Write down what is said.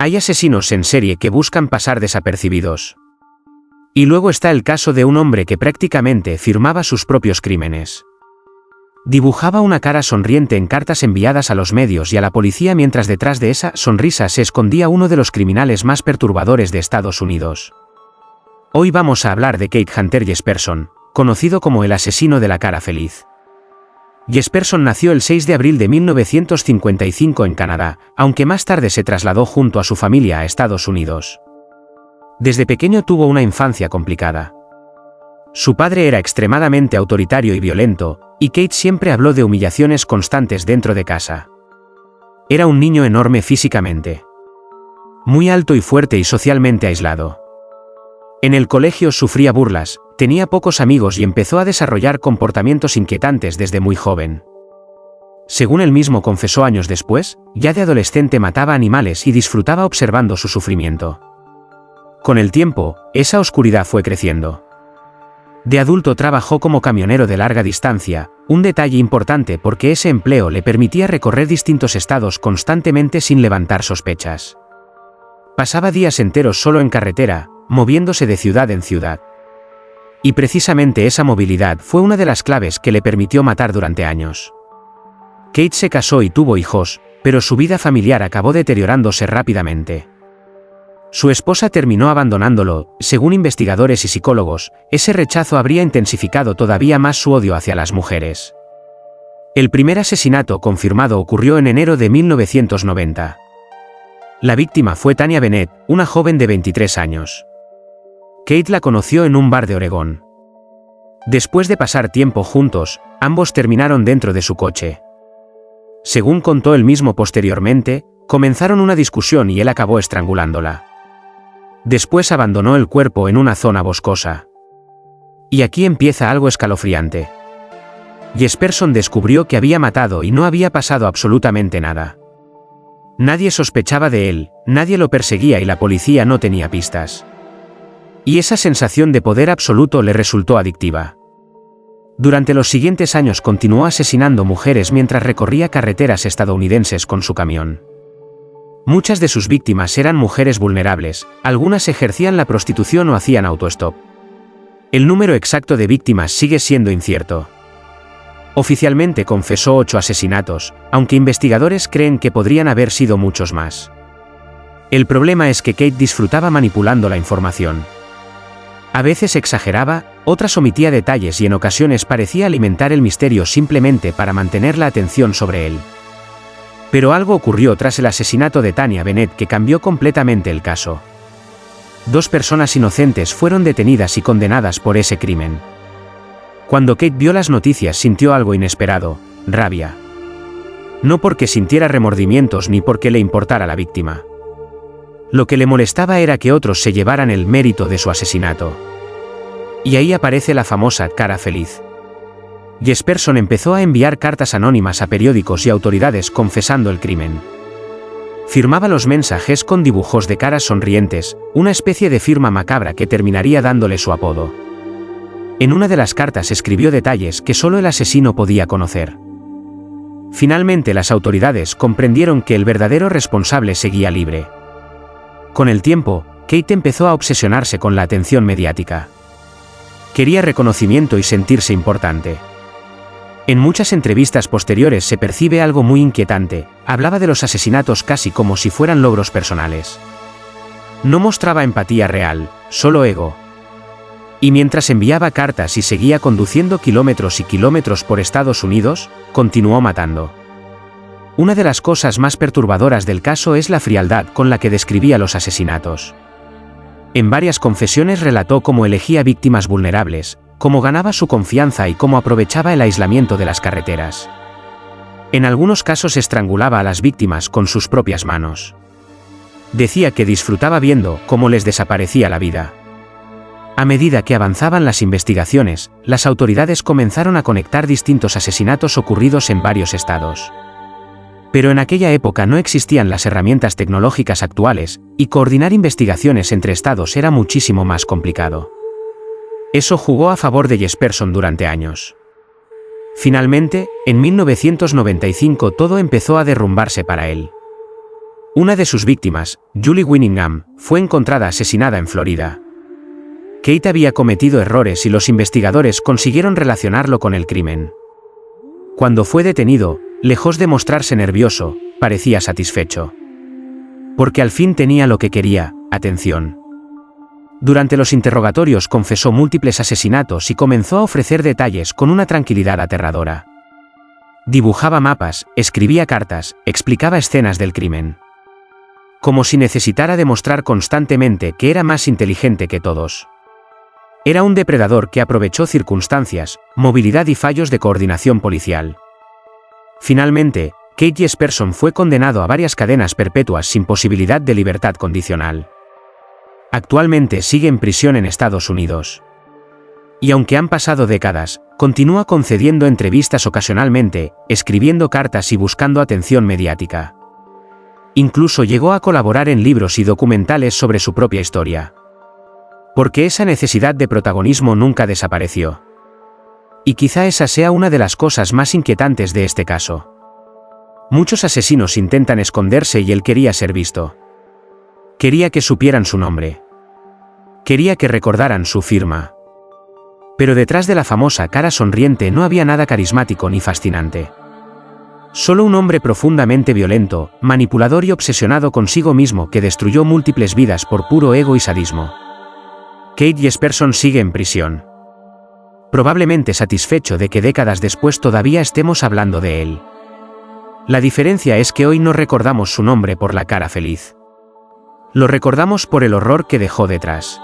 Hay asesinos en serie que buscan pasar desapercibidos. Y luego está el caso de un hombre que prácticamente firmaba sus propios crímenes. Dibujaba una cara sonriente en cartas enviadas a los medios y a la policía, mientras detrás de esa sonrisa se escondía uno de los criminales más perturbadores de Estados Unidos. Hoy vamos a hablar de Keith Hunter Jesperson, conocido como el asesino de la cara feliz. Jesperson nació el 6 de abril de 1955 en Canadá, aunque más tarde se trasladó junto a su familia a Estados Unidos. Desde pequeño tuvo una infancia complicada. Su padre era extremadamente autoritario y violento, y Keith siempre habló de humillaciones constantes dentro de casa. Era un niño enorme físicamente, muy alto y fuerte y socialmente aislado. En el colegio sufría burlas, tenía pocos amigos y empezó a desarrollar comportamientos inquietantes desde muy joven. Según él mismo confesó años después, ya de adolescente mataba animales y disfrutaba observando su sufrimiento. Con el tiempo, esa oscuridad fue creciendo. De adulto trabajó como camionero de larga distancia, un detalle importante porque ese empleo le permitía recorrer distintos estados constantemente sin levantar sospechas. Pasaba días enteros solo en carretera, moviéndose de ciudad en ciudad. Y precisamente esa movilidad fue una de las claves que le permitió matar durante años. Keith se casó y tuvo hijos, pero su vida familiar acabó deteriorándose rápidamente. Su esposa terminó abandonándolo. Según investigadores y psicólogos, ese rechazo habría intensificado todavía más su odio hacia las mujeres. El primer asesinato confirmado ocurrió en enero de 1990. La víctima fue Tanya Bennett, una joven de 23 años. Keith la conoció en un bar de Oregón. Después de pasar tiempo juntos, ambos terminaron dentro de su coche. Según contó él mismo posteriormente, comenzaron una discusión y él acabó estrangulándola. Después abandonó el cuerpo en una zona boscosa. Y aquí empieza algo escalofriante. Jesperson descubrió que había matado y no había pasado absolutamente nada. Nadie sospechaba de él, nadie lo perseguía y la policía no tenía pistas. Y esa sensación de poder absoluto le resultó adictiva. Durante los siguientes años continuó asesinando mujeres mientras recorría carreteras estadounidenses con su camión. Muchas de sus víctimas eran mujeres vulnerables, algunas ejercían la prostitución o hacían autostop. El número exacto de víctimas sigue siendo incierto. Oficialmente confesó 8 asesinatos, aunque investigadores creen que podrían haber sido muchos más. El problema es que Keith disfrutaba manipulando la información. A veces exageraba, otras omitía detalles y en ocasiones parecía alimentar el misterio simplemente para mantener la atención sobre él. Pero algo ocurrió tras el asesinato de Tanya Bennett que cambió completamente el caso. 2 personas inocentes fueron detenidas y condenadas por ese crimen. Cuando Keith vio las noticias sintió algo inesperado, rabia. No porque sintiera remordimientos ni porque le importara la víctima. Lo que le molestaba era que otros se llevaran el mérito de su asesinato. Y ahí aparece la famosa cara feliz. Jesperson empezó a enviar cartas anónimas a periódicos y autoridades confesando el crimen. Firmaba los mensajes con dibujos de caras sonrientes, una especie de firma macabra que terminaría dándole su apodo. En una de las cartas escribió detalles que solo el asesino podía conocer. Finalmente las autoridades comprendieron que el verdadero responsable seguía libre. Con el tiempo, Keith empezó a obsesionarse con la atención mediática. Quería reconocimiento y sentirse importante. En muchas entrevistas posteriores se percibe algo muy inquietante, hablaba de los asesinatos casi como si fueran logros personales. No mostraba empatía real, solo ego. Y mientras enviaba cartas y seguía conduciendo kilómetros y kilómetros por Estados Unidos, continuó matando. Una de las cosas más perturbadoras del caso es la frialdad con la que describía los asesinatos. En varias confesiones relató cómo elegía víctimas vulnerables, cómo ganaba su confianza y cómo aprovechaba el aislamiento de las carreteras. En algunos casos estrangulaba a las víctimas con sus propias manos. Decía que disfrutaba viendo cómo les desaparecía la vida. A medida que avanzaban las investigaciones, las autoridades comenzaron a conectar distintos asesinatos ocurridos en varios estados. Pero en aquella época no existían las herramientas tecnológicas actuales, y coordinar investigaciones entre estados era muchísimo más complicado. Eso jugó a favor de Jesperson durante años. Finalmente, en 1995 todo empezó a derrumbarse para él. Una de sus víctimas, Julie Winningham, fue encontrada asesinada en Florida. Kate había cometido errores y los investigadores consiguieron relacionarlo con el crimen. Cuando fue detenido, lejos de mostrarse nervioso, parecía satisfecho. Porque al fin tenía lo que quería, atención. Durante los interrogatorios confesó múltiples asesinatos y comenzó a ofrecer detalles con una tranquilidad aterradora. Dibujaba mapas, escribía cartas, explicaba escenas del crimen. Como si necesitara demostrar constantemente que era más inteligente que todos. Era un depredador que aprovechó circunstancias, movilidad y fallos de coordinación policial. Finalmente, Kate Jesperson fue condenado a varias cadenas perpetuas sin posibilidad de libertad condicional. Actualmente sigue en prisión en Estados Unidos. Y aunque han pasado décadas, continúa concediendo entrevistas ocasionalmente, escribiendo cartas y buscando atención mediática. Incluso llegó a colaborar en libros y documentales sobre su propia historia. Porque esa necesidad de protagonismo nunca desapareció. Y quizá esa sea una de las cosas más inquietantes de este caso. Muchos asesinos intentan esconderse y él quería ser visto. Quería que supieran su nombre. Quería que recordaran su firma. Pero detrás de la famosa cara sonriente no había nada carismático ni fascinante. Solo un hombre profundamente violento, manipulador y obsesionado consigo mismo que destruyó múltiples vidas por puro ego y sadismo. Kate Jesperson sigue en prisión. Probablemente satisfecho de que décadas después todavía estemos hablando de él. La diferencia es que hoy no recordamos su nombre por la cara feliz. Lo recordamos por el horror que dejó detrás.